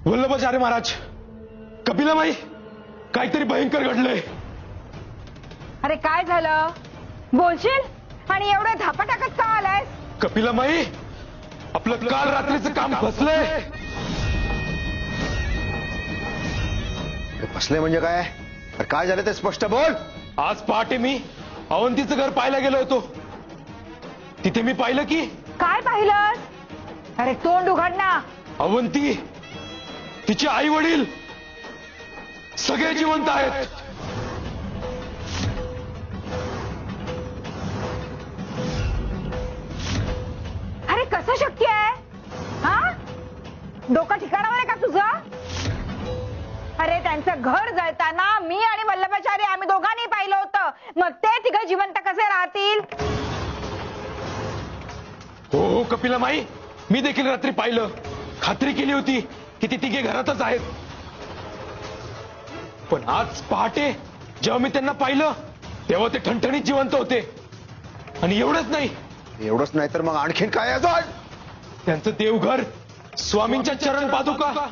वल्लभाचार्य महाराज, कपिलामाई, काहीतरी भयंकर घडलंय. अरे काय झालं बोलशील? आणि एवढं धापाटाकत का आलाय? कपिलामाई, आपलं काल रात्रीचं काम फसलंय. फसले म्हणजे काय? काय झालं ते स्पष्ट बोल. आज पहाटे मी अवंतीचं घर पाहायला गेलो होतो. तिथे मी पाहिलं की. काय पाहिलंस? अरे तोंड उघड ना. अवंती, तिचे आई वडील सगळे जिवंत आहेत. अरे कसं शक्य आहे? हा, डोकं ठिकाणावर आहे का तुझं? अरे त्यांचं घर जळताना मी आणि वल्लभाचार्य आम्ही दोघांनी पाहिलं होतं. मग ते तिघं जिवंत कसे राहतील? हो हो कपिलामाई, मी देखील रात्री पाहिलं. खात्री केली होती की ती तिघे घरातच आहेत. पण आज पहाटे जेव्हा मी त्यांना पाहिलं तेव्हा ते ठणठणीत जिवंत होते. आणि एवढंच नाही, एवढंच नाही तर मग आणखीन काय अजून? त्यांचं देवघर, स्वामींच्या चरण पादुका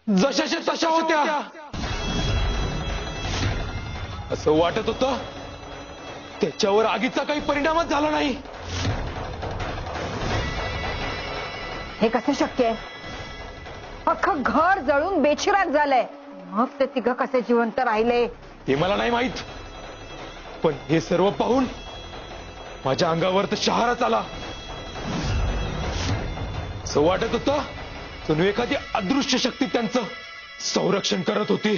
जशाच्या तशा होत्या. असं वाटत होतं त्याच्यावर आगीचा काही परिणामच झाला नाही. हे कसं शक्य आहे? अख्खं घर जळून बेचिराख झालंय. मग ते तिघं कसे जिवंत राहिले? ते मला नाही माहित, पण हे सर्व पाहून माझ्या अंगावर तर शहाराच आला. असं वाटत होतं जणू एखादी अदृश्य शक्ती त्यांचं संरक्षण करत होती.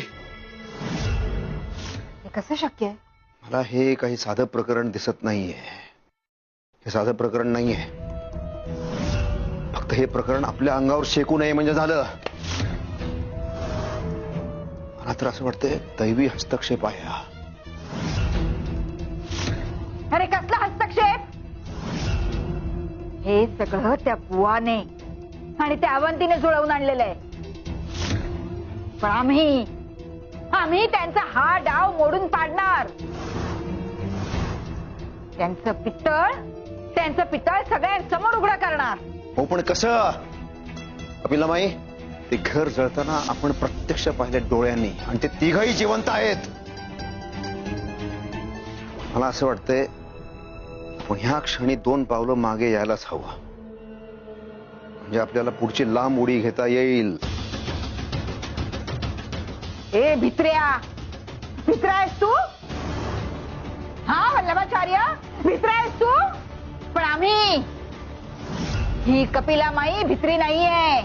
हे कसं शक्य आहे? मला हे काही साधं प्रकरण दिसत नाहीये. हे साधं प्रकरण नाहीये. फक्त हे प्रकरण आपल्या अंगावर शेकू नये म्हणजे झालं. मला तर असं वाटतंय दैवी हस्तक्षेप आहे हा. अरे कसला हस्तक्षेप? हे सगळं त्या बुवाने आणि त्या अवंतीने जुळवून आणलेलं आहे. पण आम्ही त्यांचा हा डाव मोडून पाडणार. त्यांचं पितळ सगळ्यांसमोर उघडं करणार. हो पण कसं? कपिलामाई, ते घर जळताना आपण प्रत्यक्ष पाहिले डोळ्यांनी आणि ते तिघही जिवंत आहेत. मला असं वाटतंय आपण ह्या क्षणी 2 पावलं मागे यायलाच हवं. म्हणजे आपल्याला पुढची लांब उडी घेता येईल. ए भित्र्या आहेस तू? हा वल्लभाचार्य, भित्र्या आहेस तू? पण ही कपिलामाई भित्री नाहीये.